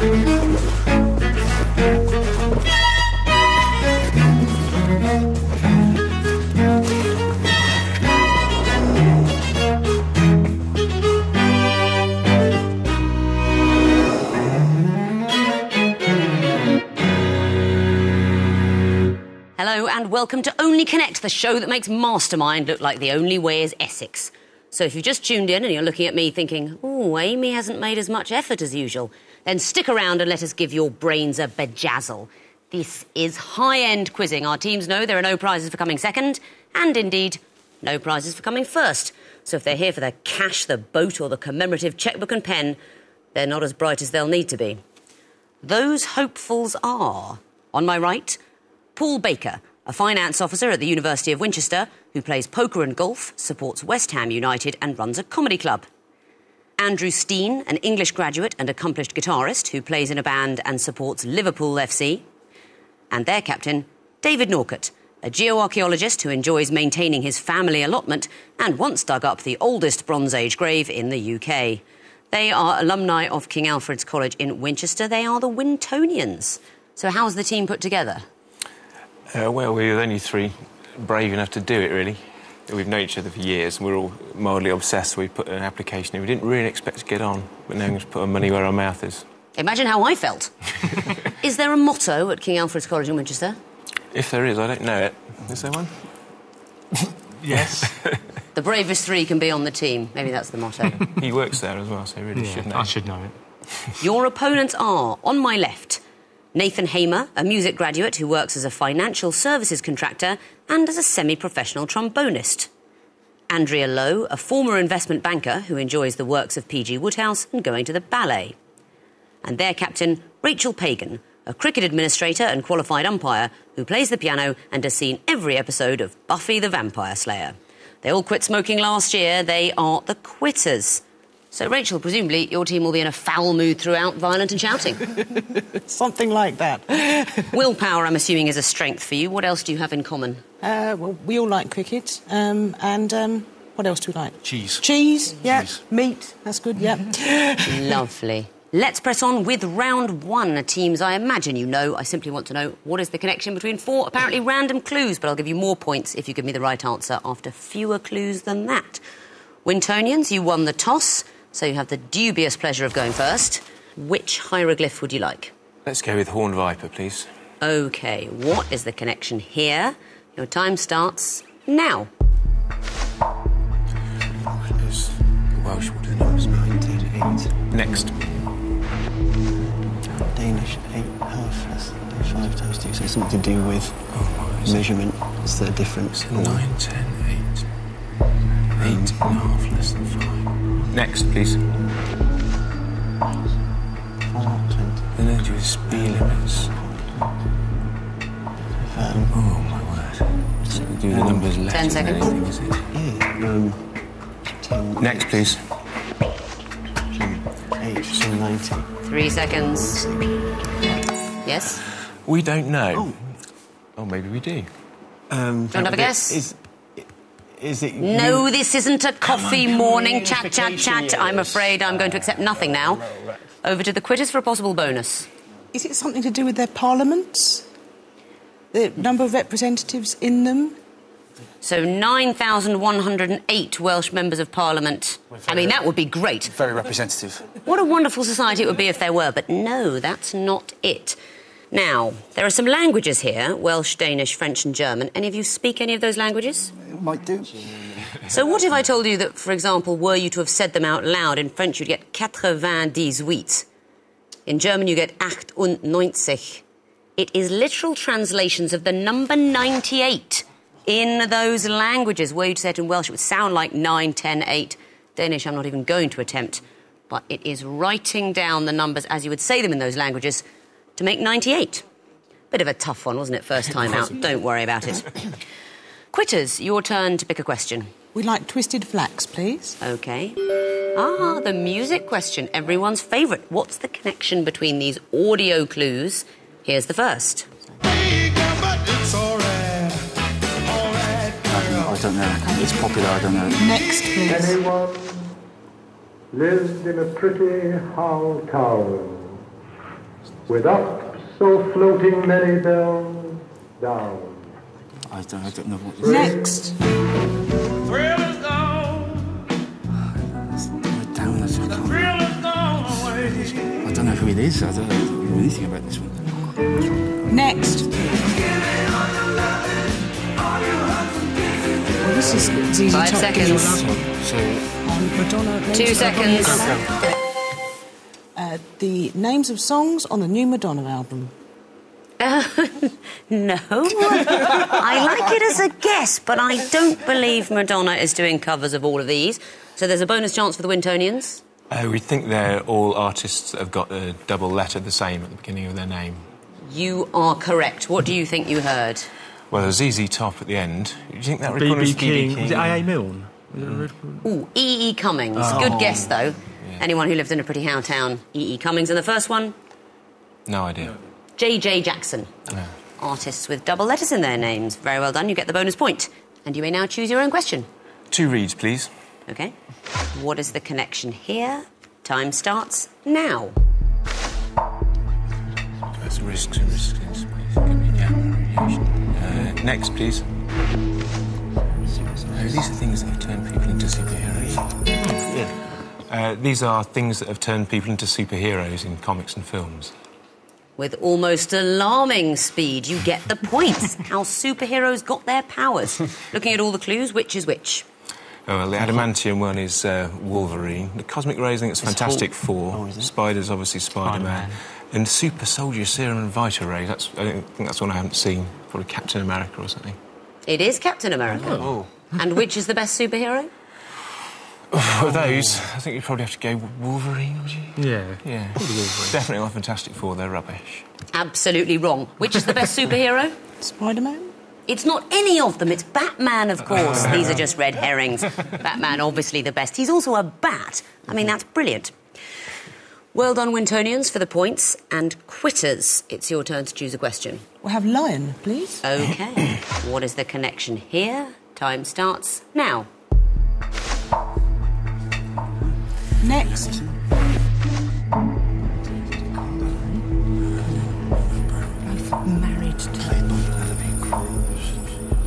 Hello and welcome to Only Connect, the show that makes Mastermind look like the only way is Essex. So if you've just tuned in and you're looking at me thinking, oh, Amy hasn't made as much effort as usual, then stick around and let us give your brains a bejazzle. This is high-end quizzing. Our teams know there are no prizes for coming second, and indeed, no prizes for coming first. So if they're here for the cash, the boat or the commemorative chequebook and pen, they're not as bright as they'll need to be. Those hopefuls are, on my right, Paul Baker, a finance officer at the University of Winchester who plays poker and golf, supports West Ham United and runs a comedy club. Andrew Steen, an English graduate and accomplished guitarist who plays in a band and supports Liverpool FC. And their captain, David Norcott, a geoarchaeologist who enjoys maintaining his family allotment and once dug up the oldest Bronze Age grave in the UK. They are alumni of King Alfred's College in Winchester. They are the Wintonians. So how's the team put together? Well, we were only three brave enough to do it, really. We've known each other for years, and we're all mildly obsessed. We put an application in. We didn't really expect to get on, but now we're going to put our money where our mouth is. Imagine how I felt. Is there a motto at King Alfred's College in Winchester? If there is, I don't know it. Is there one? Yes. The bravest three can be on the team. Maybe that's the motto. He works there as well, so he really should know. I should know it. Your opponents are, on my left, Nathan Hamer, a music graduate who works as a financial services contractor and as a semi-professional trombonist. Andrea Lowe, a former investment banker who enjoys the works of P.G. Wodehouse and going to the ballet. And their captain, Rachel Pagan, a cricket administrator and qualified umpire who plays the piano and has seen every episode of Buffy the Vampire Slayer. They all quit smoking last year. They are the quitters. So, Rachel, presumably your team will be in a foul mood throughout, violent and shouting. Something like that. Willpower, I'm assuming, is a strength for you. What else do you have in common? Well, we all like cricket. And what else do we like? Cheese. Cheese, yeah. Cheese. Meat, that's good, yeah. Lovely. Let's press on with round one. Teams, I imagine you know. I simply want to know what is the connection between four apparently random clues, but I'll give you more points if you give me the right answer after fewer clues than that. Wintonians, you won the toss, so you have the dubious pleasure of going first. Which hieroglyph would you like? Let's go with Horned Viper, please. OK, what is the connection here? Your time starts now. There's Welsh, what are the numbers? 19, 8. Next. Danish, 8, half, that's 5 times 2, so it's something to do with measurement. It's the difference. 9, 10, 8. 8.5 less than 5. Next, please. 4, 20. Then they do speed limits. Oh, my word. So we do the numbers less 10 than seconds. anything, is it? Yeah, 10. Next, please. 8, so 90. 3 seconds. Yes? We don't know. Oh, maybe we do. Do you want to have a guess? Is it... No, this isn't a coffee morning chat. I'm afraid I'm going to accept nothing now. Over to the quitters for a possible bonus. Is it something to do with their parliaments? The number of representatives in them? So 9,108 Welsh members of Parliament. I mean, that would be great. Very representative. What a wonderful society it would be if there were, but no, that's not it. Now, there are some languages here, Welsh, Danish, French and German. Any of you speak any of those languages? Might do. So what if I told you that, for example, were you to have said them out loud, in French you'd get 98. In German you get 98. It is literal translations of the number 98 in those languages. Were you to say it in Welsh, it would sound like 9, 10, 8. Danish, I'm not even going to attempt. But it is writing down the numbers as you would say them in those languages to make 98. Bit of a tough one, wasn't it, first time out? Don't worry about it. Quitters, your turn to pick a question. We'd like twisted flax, please. OK. Ah, the music question, everyone's favourite. What's the connection between these audio clues? Here's the first. I don't know. It's popular, I don't know. Next, please. Anyone lived in a pretty town with up so floating many bells down. I don't know what Next. Thrill is gone. Down, I The thrill is gone away. don't know who it is. I don't know anything about this one. Next. Well, this is ZZ 5 Top. seconds. So, Madonna. 2 seconds. The names of songs on the new Madonna album. No. I like it as a guess, but I don't believe Madonna is doing covers of all of these. So there's a bonus chance for the Wintonians. We think they're all artists that have got a double letter the same at the beginning of their name. You are correct. What do you think you heard? Well, there's ZZ Top at the end. Do you think that B.B. recording was King. Was it A.A. Milne? Ooh, E.E. Cummings. Good guess, though. Yeah. Anyone who lived in a pretty how town, E.E. Cummings. And the first one, No idea. J.J. Jackson. No. Artists with double letters in their names. Very well done. You get the bonus point. And you may now choose your own question. 2 reads, please. OK. What is the connection here? Time starts now. That's risks and risks in space. Radiation. Next, please. These are things that have turned people into superheroes. These are things that have turned people into superheroes in comics and films. With almost alarming speed, you get the points. How superheroes got their powers. Looking at all the clues, which is which? Oh, well, the adamantium one is Wolverine. The cosmic rays, I think it's Fantastic Four. Oh, is it? Spider's obviously Spider-Man. And super soldier serum and vita rays. I think that's one I haven't seen. Probably Captain America or something. It is Captain America. Oh. And which is the best superhero? For those, I think you'd probably have to go Wolverine, would you? Yeah. Yeah. Definitely not Fantastic Four, they're rubbish. Absolutely wrong. Which is the best superhero? Spider-Man? It's not any of them. It's Batman, of course. These are just red herrings. Batman, obviously the best. He's also a bat. I mean, that's brilliant. Well done, Wintonians, for the points. And quitters, it's your turn to choose a question. We'll have Lion, please. OK. What is the connection here? Time starts now. Next. Married to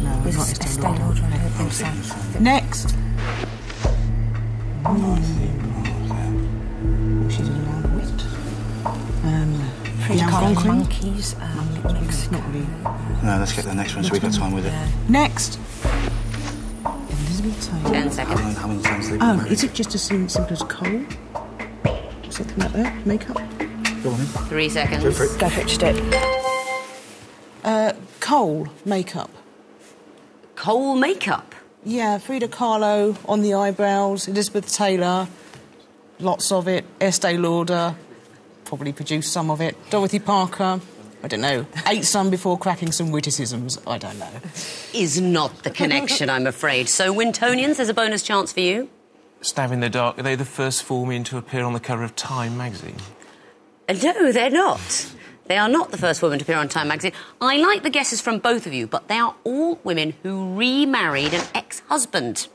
No, not Estee Lauder, I don't think so. Next. She's a long wit. Frida Young Kahlo Conquering. Monkeys, Not really. no, let's get the next one so we've got time with it. Next. Elizabeth Taylor. 10 seconds. How many times have they Oh, been married? is it just as simple as coal? Something like that? Makeup? Go on then. 3 seconds. Go for it, Stick. Coal makeup. Kohl makeup. Yeah, Frida Kahlo on the eyebrows, Elizabeth Taylor, lots of it, Estee Lauder, probably produced some of it, Dorothy Parker, I don't know, ate some before cracking some witticisms, I don't know. Is not the connection, I'm afraid. So, Wintonians, there's a bonus chance for you. Stab in the Dark, are they the first 4 men to appear on the cover of Time magazine? No, they're not. They are not the first women to appear on Time magazine. I like the guesses from both of you, but they are all women who remarried an ex-husband.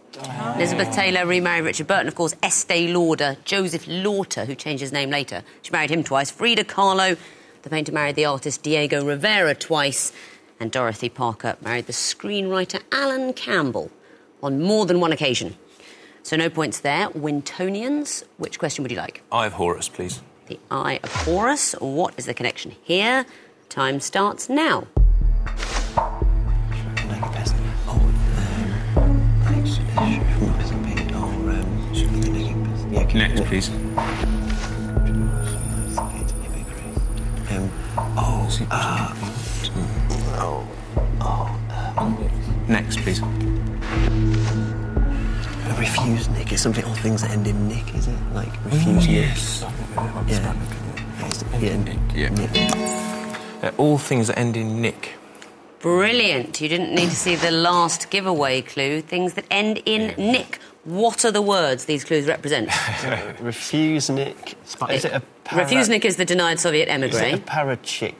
Elizabeth Taylor remarried Richard Burton, of course, Estee Lauder, Joseph Lauter, who changed his name later. She married him twice. Frida Kahlo, the painter, married the artist Diego Rivera twice. And Dorothy Parker married the screenwriter Alan Campbell on more than one occasion. So no points there. Wintonians, which question would you like? Eye of Horus, please. The Eye of Horus. What is the connection here? Time starts now. Next, please. Next, please. Refuse Nick. It's something, all things that end in Nick, is it? Like, refuse Nick. Yes. Yeah. Nick. All things that end in Nick. Brilliant. You didn't need to see the last giveaway clue. Things that end in Nick. What are the words these clues represent? Refuse Nick. Is it a Refuse Nick is the denied Soviet Is emigre. it a parachick?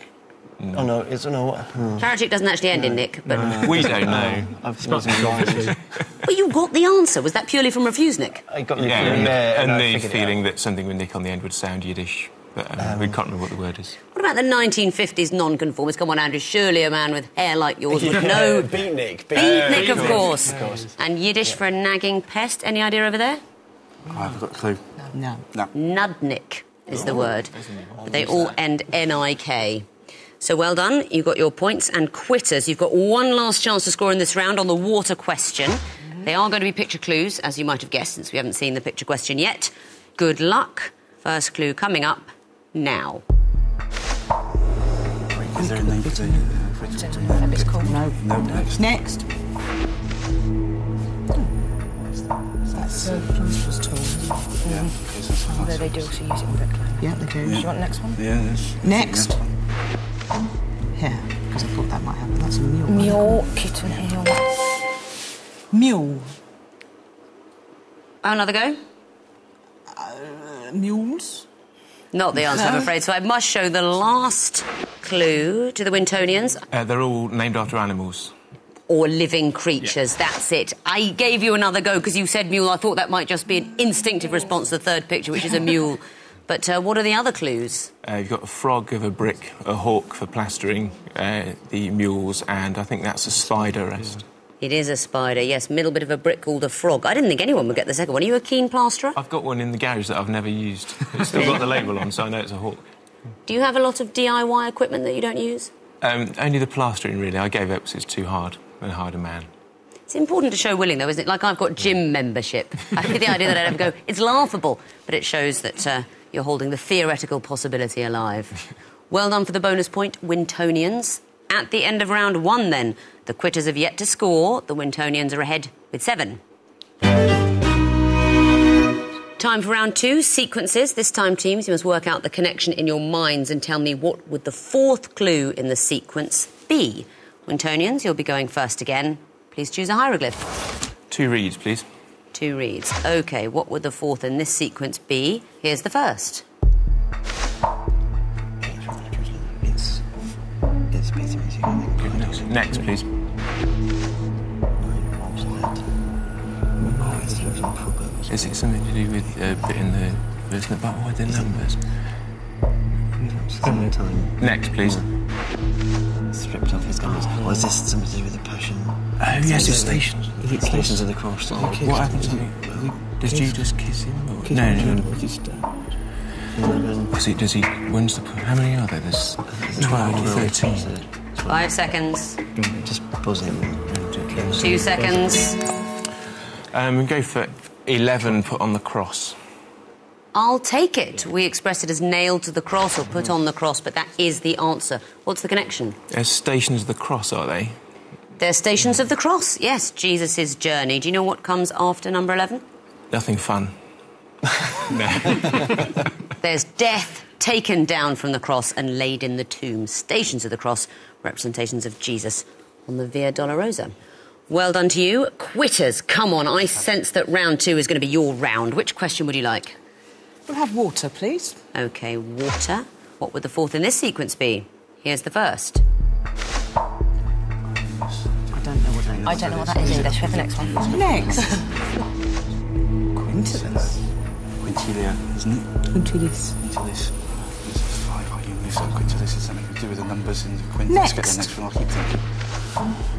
Oh no, it's what? Parachick doesn't actually end in Nick, but... We don't know. But you got the answer. Was that purely from Refuse Nick? I got the Yeah, there, and I the figured it feeling out. that something with Nick on the end would sound Yiddish, but we can't remember what the word is. What about the 1950s nonconformists? Come on, Andrew, surely a man with hair like yours would know. Beatnik. Beatnik, of course. And Yiddish for a nagging pest. Any idea over there? I haven't got a clue. No. Nudnik is the word. But they all end N-I-K. So well done, you got your points. And quitters, you've got one last chance to score in this round on the water question. They are going to be picture clues, as you might have guessed, since we haven't seen the picture question yet. Good luck. First clue coming up now. Is there a name for the... It's called. No. No, next. Next. That's Plaster's tool. Yeah, okay, so that's Although they do also use it in bricklaying. Yeah, they do. Do you want the next one? Yeah, that's... Next. Here, because I thought that might happen. That's a mule. Mule, kitten, heel. Mule. Oh, another go? Mules. Not the answer, I'm afraid. So I must show the last clue to the Wintonians. They're all named after animals. Or living creatures, that's it. I gave you another go because you said mule. I thought that might just be an instinctive response to the third picture, which is a mule. But what are the other clues? You've got a frog of a brick, a hawk for plastering, the mules, and I think that's a spider rest. It is a spider, yes. Middle bit of a brick called a frog. I didn't think anyone would get the second one. Are you a keen plasterer? I've got one in the garage that I've never used. It's still got the label on, so I know it's a hawk. Do you have a lot of DIY equipment that you don't use? Only the plastering, really. I gave up because it's too hard and hired a man. It's important to show willing, though, isn't it? Like I've got gym membership. I think the idea that I'd ever go, it's laughable, but it shows that you're holding the theoretical possibility alive. Well done for the bonus point, Wintonians. At the end of round one, then, the quitters have yet to score. The Wintonians are ahead with 7. Time for round 2, sequences. This time, teams, you must work out the connection in your minds and tell me what would the fourth clue in the sequence be. Wintonians, you'll be going first again. Please choose a hieroglyph. 2 reeds, please. 2 reeds. OK, what would the fourth in this sequence be? Here's the first. It's busy. Next, please. Is it something to do with bit in the verse in the Bible with the numbers? Time. Next, please. Stripped off his garments. Or is this something to do with the passion? Oh, yes, it's stations. Stations of the cross. What happened to me? Does Jesus kiss him? Or? No. Does he... When's the... How many are there? There's 12 or 13. 5 seconds. Just pause it. 2 seconds. We go for 11 put on the cross. I'll take it. We express it as nailed to the cross or put on the cross, but that is the answer. What's the connection? They're stations of the cross, are they? They're stations of the cross, yes. Jesus' journey. Do you know what comes after number 11? Nothing fun. No. There's death taken down from the cross and laid in the tomb. Stations of the cross, representations of Jesus on the Via Dolorosa. Well done to you. Quitters, come on. I sense that round 2 is going to be your round. Which question would you like? We'll have water, please. OK, water. What would the fourth in this sequence be? Here's the first. I don't know what that is either. Show the next one. Next. Quintilis. Quintilia, isn't it? Quintilis. Quintilis. This is 5 arguments. So quintilis is something to do with the numbers in the quint. Next. Let's get the next one. I'll keep thinking.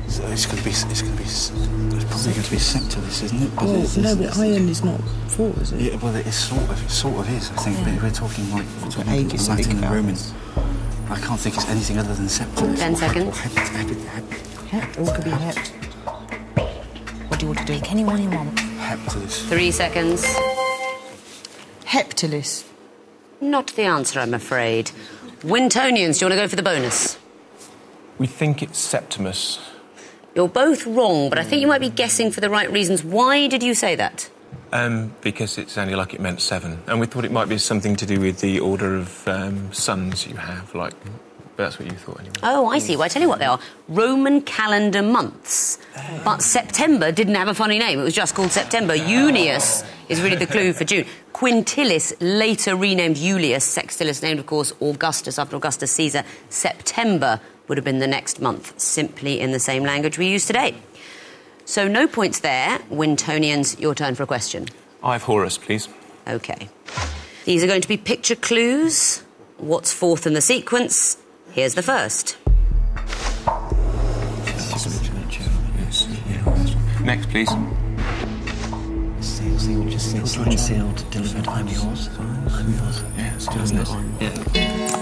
So it's probably going to be septilis, isn't it? But No, but iron is not 4, is it? Yeah, well, it sort of is. I think but we're talking ages to Latin think and about Roman. I can't think it's anything other than septilis. 10 seconds. Hept. All could be hept. What do you want to do? Pick anyone you want. Heptilis. 3 seconds. Heptilis. Not the answer, I'm afraid. Wintonians, do you want to go for the bonus? We think it's Septimus. You're both wrong, but I think you might be guessing for the right reasons. Why did you say that? Because it sounded like it meant 7. And we thought it might be something to do with the order of sons you have, like... But that's what you thought, anyway. Oh, I see. Well, I tell you what they are. Roman calendar months. But September didn't have a funny name. It was just called September. Junius is really the clue for June. Quintilis, later renamed Julius. Sextilis, named, of course, Augustus, after Augustus Caesar. September would have been the next month, simply in the same language we use today. So no points there. Wintonians, your turn for a question. I have Horus, please. OK. These are going to be picture clues. What's fourth in the sequence? Here's the first. Next, please. Signed, sealed, delivered. I'm yours. I'm yours. Yes, Doesn't it? Yeah.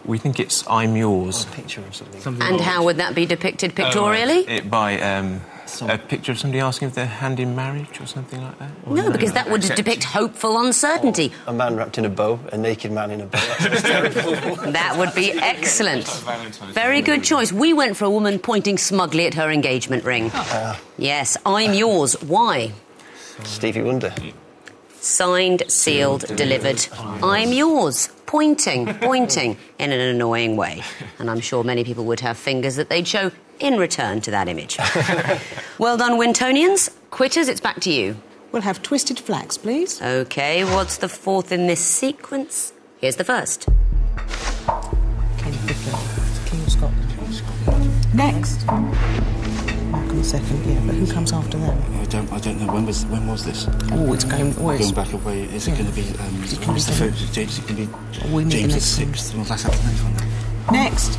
We think it's I'm yours. A picture of something. And how would that be depicted pictorially? By a picture of somebody asking if they're hand in marriage or something like that. No, because that would depict hopeful uncertainty. A man wrapped in a bow, a naked man in a bow. That's terrible. That would be excellent. Very good choice. We went for a woman pointing smugly at her engagement ring. Yes, I'm yours. Why? Stevie Wonder. Signed, sealed, delivered. I'm yours. Pointing in an annoying way. And I'm sure many people would have fingers that they'd show in return to that image. Well done, Wintonians. Quitters, it's back to you. We'll have twisted flax, please. OK, what's the fourth in this sequence? Here's the first. King of Scotland. Next. Mark on the second, yeah, but who comes after them? I don't know. When was this? Oh, it's going... Going back away. Is it going to be... what's the first? James, is it going to be James the VI? Well, let's have the next one then. Next.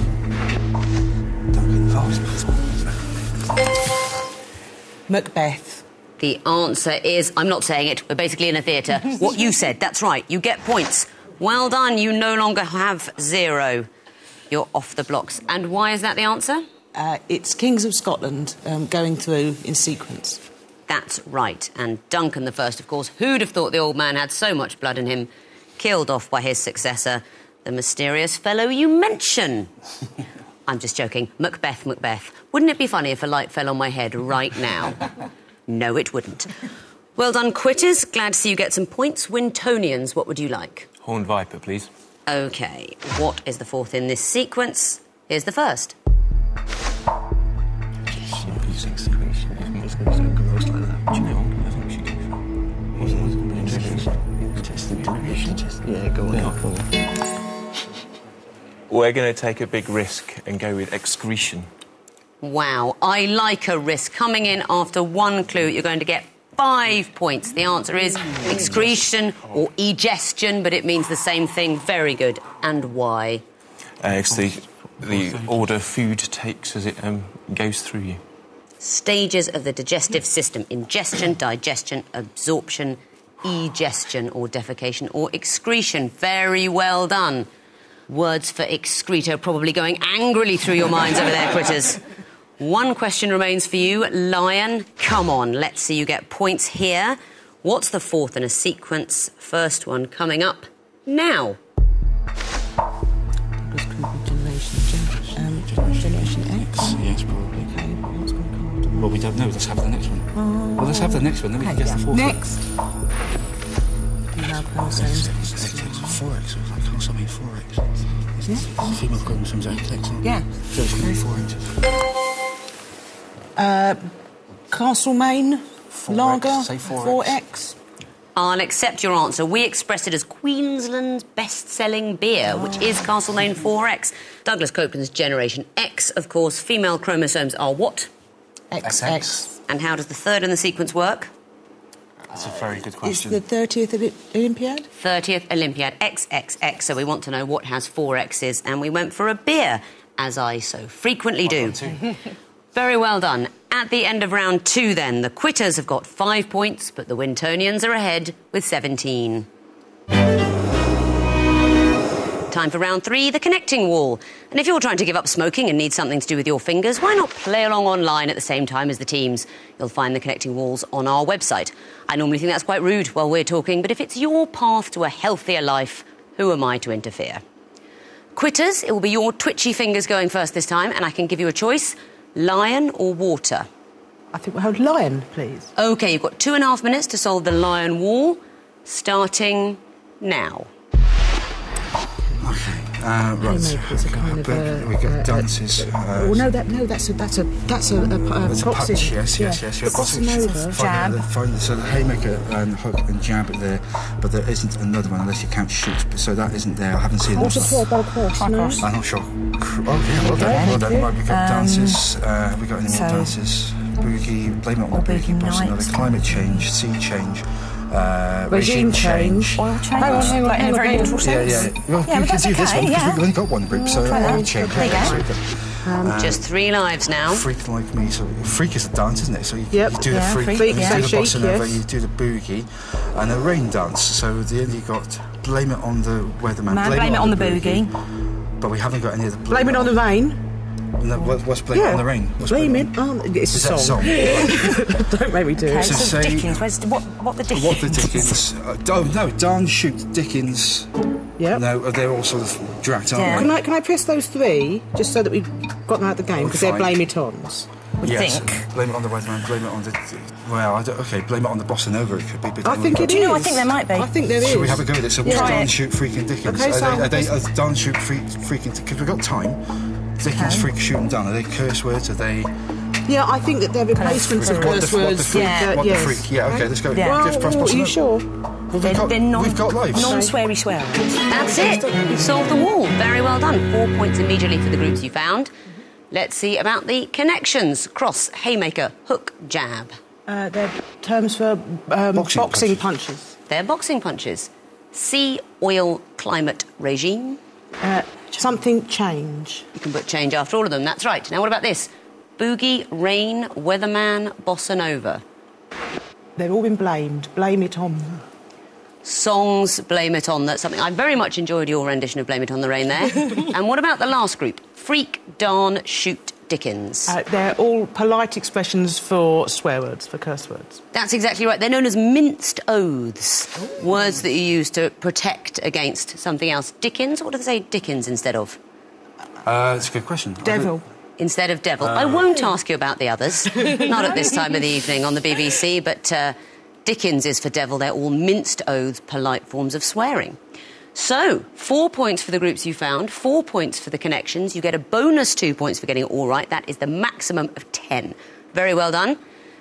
Macbeth. The answer is... I'm not saying it. We're basically in a theatre. What you said, that's right. You get points. Well done. You no longer have 0. You're off the blocks. And why is that the answer? It's Kings of Scotland going through in sequence. That's right. And Duncan the First, of course, who'd have thought the old man had so much blood in him, killed off by his successor, the mysterious fellow you mention. I'm just joking. Macbeth. Wouldn't it be funny if a light fell on my head right now? No, it wouldn't. Well done, Quitters. Glad to see you get some points. Wintonians, what would you like? Horned Viper, please. OK. What is the fourth in this sequence? Here's the first. Yeah, go on. We're going to take a big risk and go with excretion. Wow, I like a risk. Coming in after one clue, you're going to get 5 points. The answer is excretion or egestion, but it means the same thing. Very good. And why? It's the order food takes as it goes through you. Stages of the digestive system: ingestion, digestion, absorption, egestion or defecation, or excretion. Very well done. Words for excretor probably going angrily through your minds over there, Quitters. One question remains for you, Lion. Come on, let's see you get points here. What's the fourth in a sequence? First one coming up now. Generation X. Yes, probably. Okay, what's going to come after that? Well, we don't know. Let's have the next one. Well, let's have the next one, then we can guess the fourth Next. Female chromosomes. It's 4X. I can't stop being 4X. Yeah. Female chromosomes are X. Yeah. So it's going to be 4X. Castlemaine. Lager. Say 4X. 4X. I'll accept your answer. We express it as Queensland's best-selling beer, which is Castlemaine 4X. Douglas Copeland's Generation X, of course. Female chromosomes are what? XX. And how does the third in the sequence work? That's a very good It's question. the 30th Olympiad. 30th Olympiad, XXX. So we want to know what has 4 X's, and we went for a beer, as I so frequently do. Very well done. At the end of round 2, then, the Quitters have got 5 points, but the Wintonians are ahead with 17. Time for round 3, the connecting wall. And if you're trying to give up smoking and need something to do with your fingers, why not play along online at the same time as the teams? You'll find the connecting walls on our website. I normally think that's quite rude while we're talking, but if it's your path to a healthier life, who am I to interfere? Quitters, it will be your twitchy fingers going first this time, and I can give you a choice: lion or water. I think we'll have lion, please. OK, you've got 2.5 minutes to solve the lion wall, starting now. Okay, right. Haymakers are kind of we got dances. Oh no, that's a It's a proxy. punch, yes. The bossa nova. Jab. So the haymaker and hook and jab are there, but there isn't another one unless you count shoot. So that isn't there. I haven't seen What's it. a cross? No? I'm not sure. Well done. Right, we got dances. We got any more dances? Boogie, blame it on the boogie, bossa nova, climate change, sea change. Regime change. Oil change. Hang on, Like in a very hang on. literal sense. Well, Yeah, you but can that's do this okay, one because yeah. we've only got one group, so try that. I'll change There you it. go. So Just 3 lives now. freak like me. So freak is a dance, isn't it? So you Yep. do the Yeah, freak, freak, you yeah. do the Shake, bossa nova, yes. you do the boogie, and a rain dance. So at the end you got blame it on the weatherman, Man, blame it on the boogie. But we haven't got any of the Blame it on the rain. No, what's blame it on the rain? What's Blame it on... It's Is a that song. Don't make me do Okay, it. So so say- Dickens. What the Dickens? What the Dickens? No, Dan, shoot, Dickens. Yep. No, they're all sort of dragged, Yeah. aren't they? Can I press those 3, just so that we've got them out of the game, because they're Fine. blame it ons. Yes. think. Blame it on the weatherman, blame it on the... Well, okay, blame it on the bossa nova, it could be. But I then think we've it Do is. you know, I think there might be. I think there is. Should we have a go at it? So what's Try Dan, it. shoot, freaking Dickens? Okay, so are they Dan, shoot, freaking... Because we've got time. Dickens, freak, shoot and Dan. Are they curse words? Are they... Yeah, I think that they're replacements of What the- curse what the words. freak? Yeah. What the yes. freak? Yeah, okay, let's go. Yeah. Just press Well, bossa are you nova. sure? Well, They're we've got lives. non-sweary swear. That's it. You've solved the wall. Very well done. 4 points immediately for the groups you found. Let's see about the connections. Cross, haymaker, hook, jab. They're terms for boxing punches. They're boxing punches. Sea, oil, climate, regime. Something change. You can put change after all of them. That's right. Now, what about this? Boogie, rain, weatherman, bossa nova. They've all been blamed. Blame it on. Songs, blame it on. That's something I very much enjoyed your rendition of Blame It on the Rain there. And what about the last group? Freak, darn, shoot, Dickens. They're all polite expressions for swear words, for curse words. That's exactly right. They're known as minced oaths. Words that you use to protect against something else. Dickens? What do they say Dickens instead of? That's a good question. Devil. Instead of devil. I won't ask you about the others. Not at this time of the evening on the BBC, but Dickens is for devil. They're all minced oaths, polite forms of swearing. So, 4 points for the groups you found, 4 points for the connections. You get a bonus 2 points for getting it all right. That is the maximum of 10. Very well done.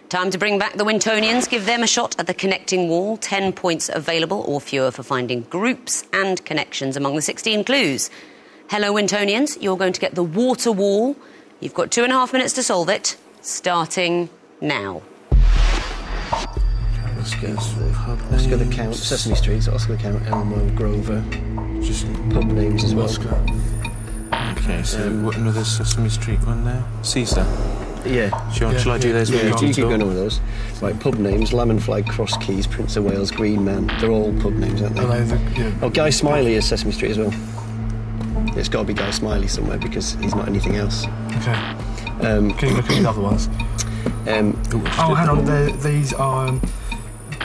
Time to bring back the Wintonians. Give them a shot at the connecting wall. 10 points available or fewer for finding groups and connections among the 16 clues. Hello, Wintonians. You're going to get the water wall. You've got 2.5 minutes to solve it. Starting now. Oscar the Count, Sesame Street, Oscar the Count, Elmo, Grover, just pub names as well. Okay, so what another Sesame Street one there? Caesar. Yeah. Shall I do those? Yeah, with you keep going on with those. Right, pub names, Lamb and Flag, Cross Keys, Prince of Wales, Green Man. They're all pub names, aren't they? Oh, Guy Smiley is Sesame Street as well. It's got to be Guy Smiley somewhere because he's not anything else. Okay. Can you look at the other ones? Hang on. These are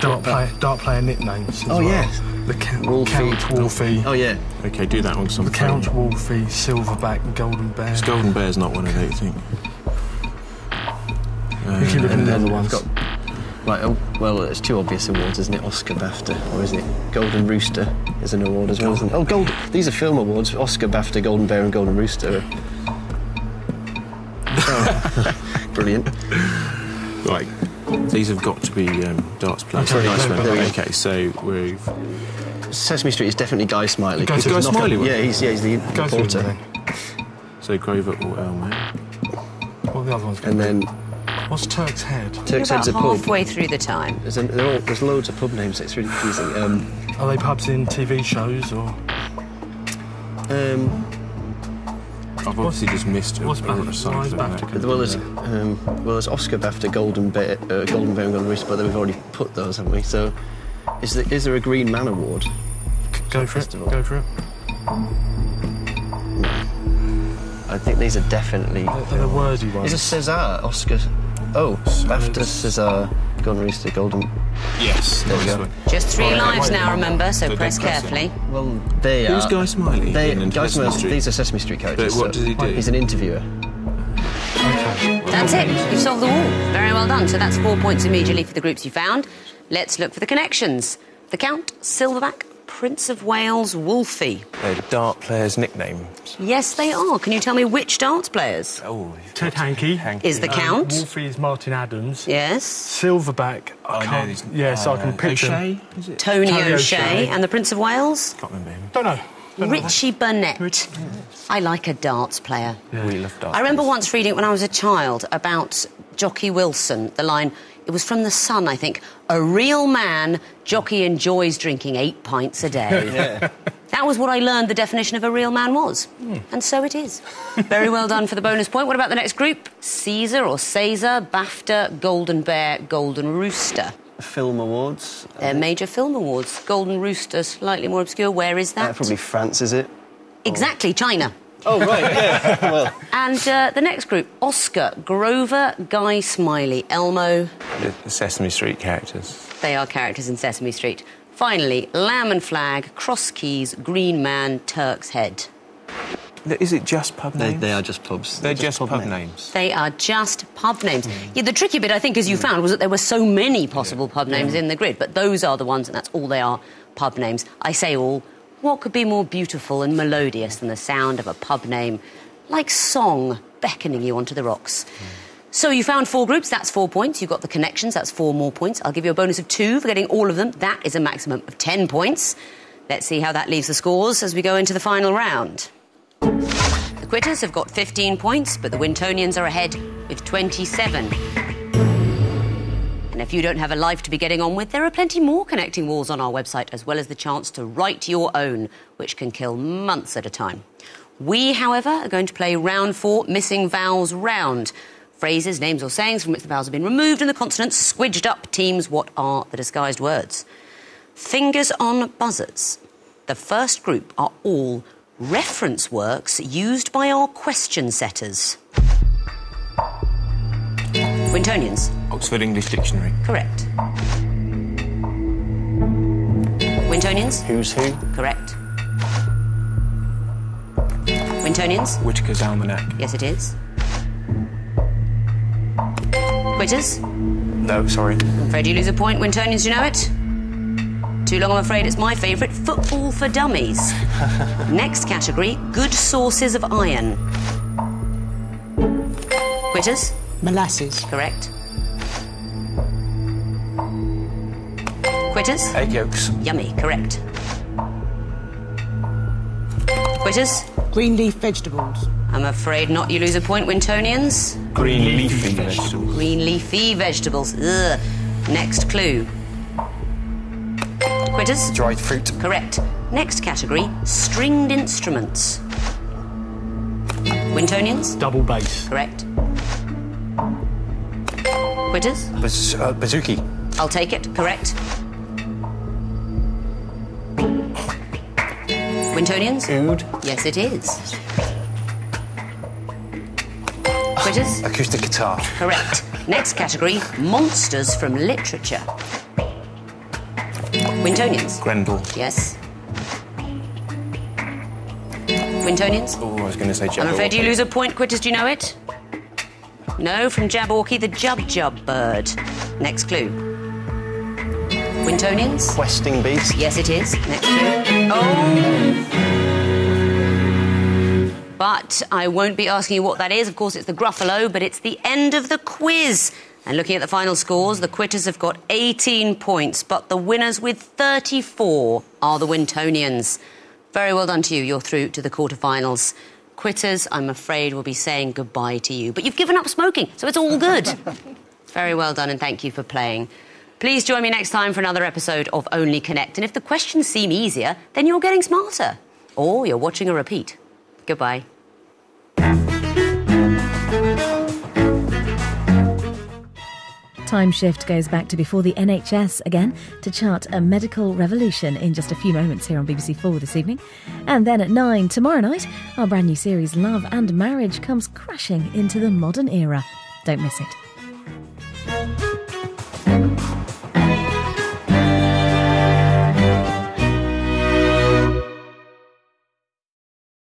dart player nicknames. As well. Yes. The Count Wolfie. Wolfie. Oh, yeah. Okay, do that one. The Count Wolfie, Silverback, and Golden Bear. It's Golden Bear's not one, I don't think. You keep looking at the other ones. Right, well, it's two obvious awards, isn't it? Oscar, BAFTA, or is it Golden Rooster is an award as well, isn't it? Oh, these are film awards. Oscar, BAFTA, Golden Bear and Golden Rooster. Oh, brilliant. Right, these have got to be darts players. Okay, so we've... Sesame Street is definitely Guy Smiley. Guy Smiley one? Yeah, he's the reporter. So Grover or Elmo. What are the other ones? And then... What's Turk's Head? Turk's Head's a about pub. halfway through the time. There's loads of pub names, it's really confusing. Are they pubs in TV shows or...? I've obviously just missed it. What's BAFTA? Well, there's Oscar, BAFTA, Golden Bear and Golden Rooster, but then we've already put those, haven't we? So, is there a Green Man Award? Go for it. Go for it. I think these are definitely... They're the wordy ones. Is a César, Oscar... Oh, BAFTA, César, Golden Rooster, Golden... Yes. There we go. Just 3 lives now, remember, so So press they're pressing. carefully. Well, they are... Who's Guy Smiley? Guy Sesame Smiley, Street? these are Sesame Street characters. But what does he do? He's an interviewer. Okay. That's it. You've solved the wall. Very well done. So that's 4 points immediately for the groups you found. Let's look for the connections. The Count, Silverback, Prince of Wales, Wolfie. They're dart players' nicknames. Yes, they are. Can you tell me which darts players? Oh, Ted Hankey. Is the Count? Wolfie is Martin Adams. Yes. Silverback. I can picture. O'Shea, is it? Tony Tony O'Shea. O'Shea. And the Prince of Wales? Can't remember him. Don't know. Richie Burnett. I like a darts player. We love darts. I remember once reading it when I was a child about Jockey Wilson, the line, It was from The Sun, I think. A real man, jockey enjoys drinking 8 pints a day. Yeah. That was what I learned the definition of a real man was. And so it is. Very well done for the bonus point. What about the next group? Caesar or Caesar, BAFTA, Golden Bear, Golden Rooster. Film awards. They're major film awards. Golden Rooster, slightly more obscure. Where is that? Probably France, is it? Exactly, China. Oh, right, yeah. Well. And the next group, Oscar, Grover, Guy Smiley, Elmo. The Sesame Street characters. They are characters in Sesame Street. Finally, Lamb and Flag, Cross Keys, Green Man, Turk's Head. Is it just pub names? They are just pubs. They're just pub names. They are just pub names. Yeah, the tricky bit, I think, as you found, was that there were so many possible pub names in the grid, but those are the ones, and that's all they are, pub names. I say all. What could be more beautiful and melodious than the sound of a pub name, like song, beckoning you onto the rocks? So you found 4 groups, that's 4 points. You got the connections, that's 4 more points. I'll give you a bonus of 2 for getting all of them. That is a maximum of 10 points. Let's see how that leaves the scores as we go into the final round. The quitters have got 15 points, but the Wintonians are ahead with 27. And if you don't have a life to be getting on with, there are plenty more connecting walls on our website, as well as the chance to write your own, which can kill months at a time. We, however, are going to play round 4, Missing Vowels Round. Phrases, names or sayings from which the vowels have been removed and the consonants squidged up. Teams, what are the disguised words? Fingers on buzzers. The first group are all reference works used by our question setters. Wintonians. Oxford English Dictionary. Correct. Wintonians. Who's Who. Correct. Wintonians. Whitaker's Almanac. Yes, it is. Quitters. No, sorry. I'm afraid you lose a point. Wintonians, do you know it? Too long, I'm afraid. It's my favourite. Football for dummies. Next category, good sources of iron. Quitters. Molasses. Correct. Quitters. Egg yolks. Yummy. Correct. Quitters. Green leaf vegetables. I'm afraid not. You lose a point. Wintonians. Green leafy vegetables. Green leafy vegetables. Ugh. Next clue. Quitters. Dried fruit. Correct. Next category, stringed instruments. Wintonians. Double bass. Correct. Quitters. Bazooki. I'll take it. Correct. Wintonians. Oud. Yes, it is. Quitters. Acoustic guitar. Correct. Next category, monsters from literature. Wintonians. Grendel. Yes. Wintonians. Oh, I was going to say Jabberwocky. I'm afraid you lose a point. Quitters, do you know it? No, from Jabberwocky, the Jub bird. Next clue. Wintonians. Questing beast. Yes, it is. Next clue. Oh! But I won't be asking you what that is. Of course, it's the Gruffalo, but it's the end of the quiz. And looking at the final scores, the quitters have got 18 points, but the winners with 34 are the Wintonians. Very well done to you. You're through to the quarterfinals. Quitters, I'm afraid, will be saying goodbye to you. But you've given up smoking, so it's all good. Very well done, and thank you for playing. Please join me next time for another episode of Only Connect. And if the questions seem easier, then you're getting smarter. Or you're watching a repeat. Goodbye. Time Shift goes back to before the NHS again to chart a medical revolution in just a few moments here on BBC4 this evening. And then at 9 tomorrow night, our brand new series Love and Marriage comes crashing into the modern era. Don't miss it.